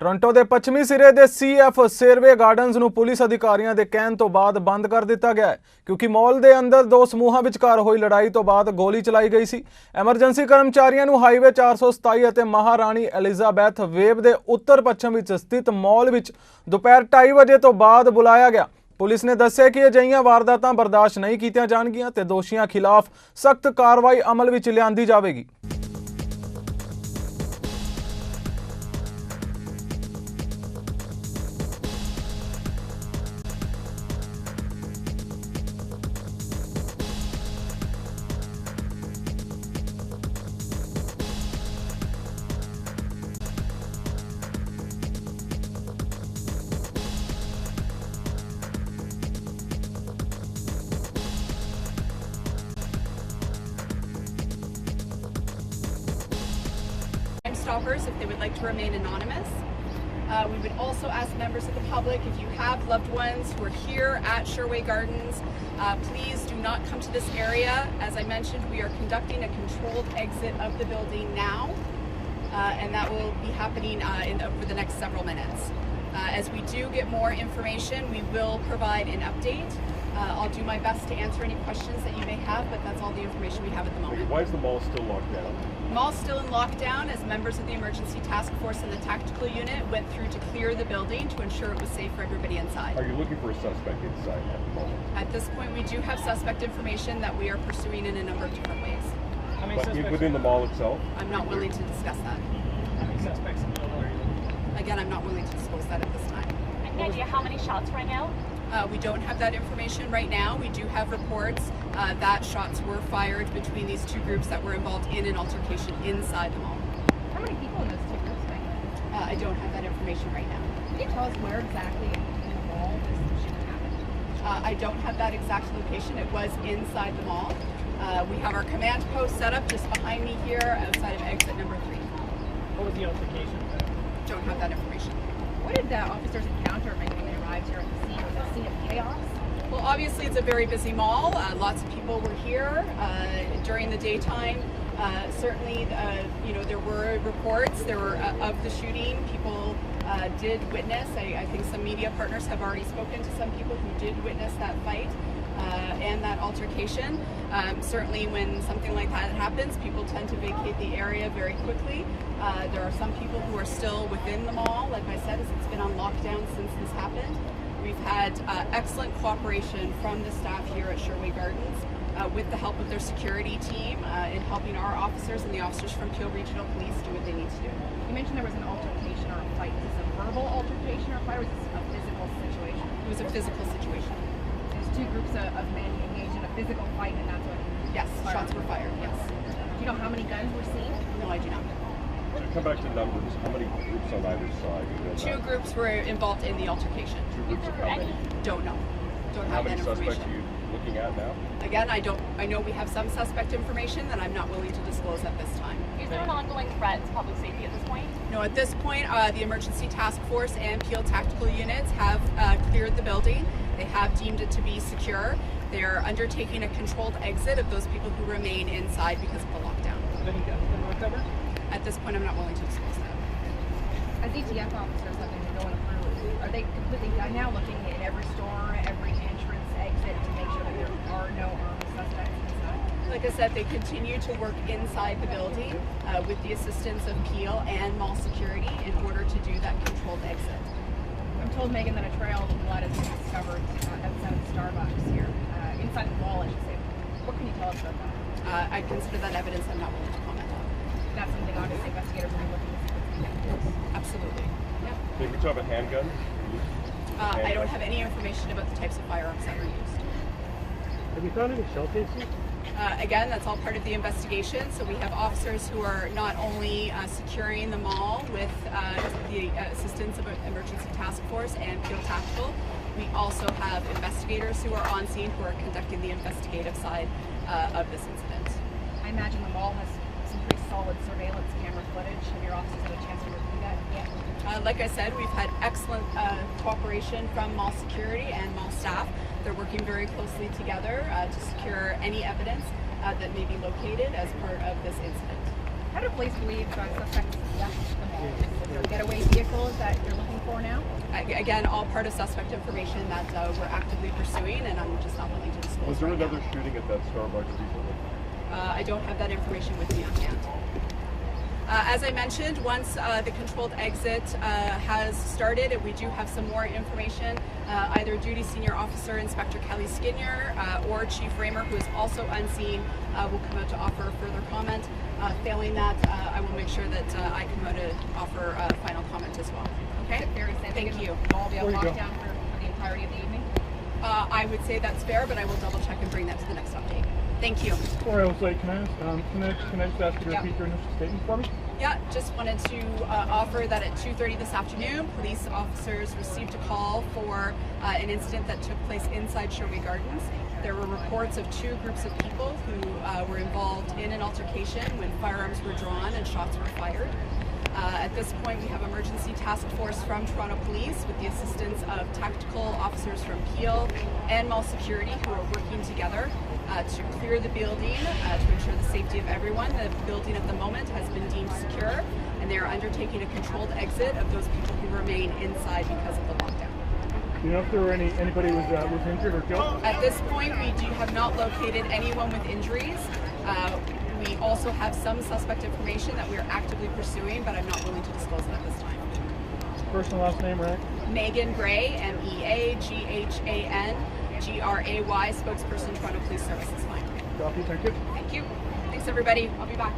Toronto ਦੇ ਪੱਛਮੀ ਸਿਰੇ ਦੇ CF ਸੇਰਵੇ ਗਾਰਡਨਸ ਨੂੰ ਪੁਲਿਸ ਅਧਿਕਾਰੀਆਂ ਦੇ ਕਹਿਣ ਤੋਂ ਬਾਅਦ ਬੰਦ ਕਰ ਦਿੱਤਾ ਗਿਆ ਹੈ ਕਿਉਂਕਿ ਮਾਲ ਦੇ ਅੰਦਰ ਦੋ ਸਮੂਹਾਂ ਵਿਚਕਾਰ ਹੋਈ ਲੜਾਈ ਤੋਂ ਬਾਅਦ ਗੋਲੀ ਚਲਾਈ ਗਈ ਸੀ। ਐਮਰਜੈਂਸੀ ਕਰਮਚਾਰੀਆਂ ਨੂੰ ਹਾਈਵੇ 427 ਅਤੇ ਮਹਾਰਾਣੀ ਐਲਿਜ਼ਾਬੈਥ ਵੇਵ ਦੇ ਉੱਤਰ ਪੱਛਮ ਵਿੱਚ ਸਥਿਤ ਮਾਲ ਵਿੱਚ ਦੁਪਹਿਰ 2:30 ਵਜੇ ਤੋਂ ਬਾਅਦ ਬੁਲਾਇਆ ਗਿਆ। ਪੁਲਿਸ ਨੇ ਦੱਸਿਆ ਕਿ ਅਜਿਹੀਆਂ ਵਾਰਦਾਤਾਂ ਬਰਦਾਸ਼ਤ ਨਹੀਂ ਕੀਤੀਆਂ ਜਾਣਗੀਆਂ ਤੇ ਦੋਸ਼ੀਆਂ ਖਿਲਾਫ ਸਖਤ ਕਾਰਵਾਈ ਅਮਲ ਵਿੱਚ ਲਿਆਂਦੀ ਜਾਵੇਗੀ। Stoppers if they would like to remain anonymous. We would also ask members of the public, if you have loved ones who are here at Sherway Gardens, please do not come to this area. As I mentioned, we are conducting a controlled exit of the building now, and that will be happening over the next several minutes. As we do get more information, we will provide an update. I'll do my best to answer any questions that you may have, but that's all the information we have at the moment. Why is the mall still locked down? The mall's still in lockdown as members of the emergency task force and the tactical unit went through to clear the building to ensure it was safe for everybody inside. Are you looking for a suspect inside at the moment? At this point, we do have suspect information that we are pursuing in a number of different ways. How many suspects within the mall itself? I'm not willing to discuss that. How many suspects in the mall are you looking for? Again, I'm not willing to disclose that at this time. Any idea how many shots rang out? We don't have that information right now. We do have reports that shots were fired between these two groups that were involved in an altercation inside the mall. How many people in those two groups, Megan? I don't have that information right now. Can you tell us where exactly in the mall this shooting happened? I don't have that exact location. It was inside the mall. We have our command post set up just behind me here outside of exit number 3. What was the altercation? Don't have that information. What did the officers encounter when they arrived here at the scene? Was it a scene of chaos? Well, obviously it's a very busy mall. Lots of people were here during the daytime. Certainly, there were reports of the shooting. People did witness. I think some media partners have already spoken to some people who did witness that fight and that altercation. Certainly, when something like that happens, people tend to vacate the area very quickly. There are some people who are still within the mall. Like I said, it's been on lockdown since this happened. We've had excellent cooperation from the staff here at Sherway Gardens with the help of their security team in helping our officers and the officers from Peel Regional Police do what they need to do. You mentioned there was an altercation or a fight. Is this a verbal altercation or a fight, or is this a physical situation? It was a physical situation. There's two groups of men engaged in a physical fight, and that's what... Yes, shots were fired, yes. Do you know how many guns were seen? No, I do not. So come back to numbers. How many groups on either side? You know Two that? groups were involved in the altercation. Two groups of how many? Don't know. Don't How have many that suspects information. are you looking at now? Again, I know we have some suspect information that I'm not willing to disclose at this time. Is there an ongoing threat to public safety at this point? No, at this point, the emergency task force and Peel tactical units have cleared the building. They have deemed it to be secure. They're undertaking a controlled exit of those people who remain inside because of the lockdown. Have any guns been recovered? At this point, I'm not willing to disclose that. As ETF officers have been going through, are they completely done now, looking at every store, every entrance, exit, to make sure that there are no armed suspects inside? Like I said, they continue to work inside the building with the assistance of Peel and mall security in order to do that controlled exit. I'm told, Megan, that a trail of blood has been discovered outside of Starbucks here, inside the mall, I should say. What can you tell us about that? I consider that evidence I'm not willing to comment on. That's something obviously investigators will be looking to see what's connected. Absolutely. Yeah. Did we have a handgun? I don't have any information about the types of firearms that were used. Have you found any shell casings? Again, that's all part of the investigation. So we have officers who are not only securing the mall with the assistance of an emergency task force and Peel Tactical. We also have investigators who are on scene who are conducting the investigative side of this incident. I imagine the mall has some pretty solid surveillance camera footage. Have your officers had a chance to review that yet? Like I said, we've had excellent cooperation from mall security and mall staff. They're working very closely together to secure any evidence that may be located as part of this incident. How do police believe suspects left the mall? Is there getaway vehicles that you're looking for now? Again, all part of suspect information that we're actively pursuing, and I'm just not willing to disclose. Was there right another now. shooting at that Starbucks recently? I don't have that information with me on hand. As I mentioned, once the controlled exit has started, we do have some more information. Either Duty Senior Officer Inspector Kelly Skinner or Chief Raymer, who is also unseen, will come out to offer further comment. Failing that, I will make sure that I come out to offer a final comment as well. Okay? Is it fair to say Thank that you. you'll all be on Where you go? lockdown for the entirety of the evening? I would say that's fair, but I will double check and bring that to the next update. Thank you. Before I was like, can I just ask you to Yeah. repeat your initial statement for me? Yeah, just wanted to offer that at 2:30 this afternoon, police officers received a call for an incident that took place inside Sherway Gardens. There were reports of two groups of people who were involved in an altercation when firearms were drawn and shots were fired. At this point, we have emergency task force from Toronto Police with the assistance of tactical officers from Peel and Mall Security who are working together to clear the building to ensure the safety of everyone. The building at the moment has been deemed secure, and they are undertaking a controlled exit of those people who remain inside because of the lockdown. Do you know if there were anybody was injured or killed? At this point, we have not located anyone with injuries. We also have some suspect information that we are actively pursuing, but I'm not willing to disclose it at this time. First and last name, right? Megan Gray, MEAGHAN GRAY, spokesperson, Toronto Police Services Line. Copy, thank you. Thank you. Thanks, everybody. I'll be back.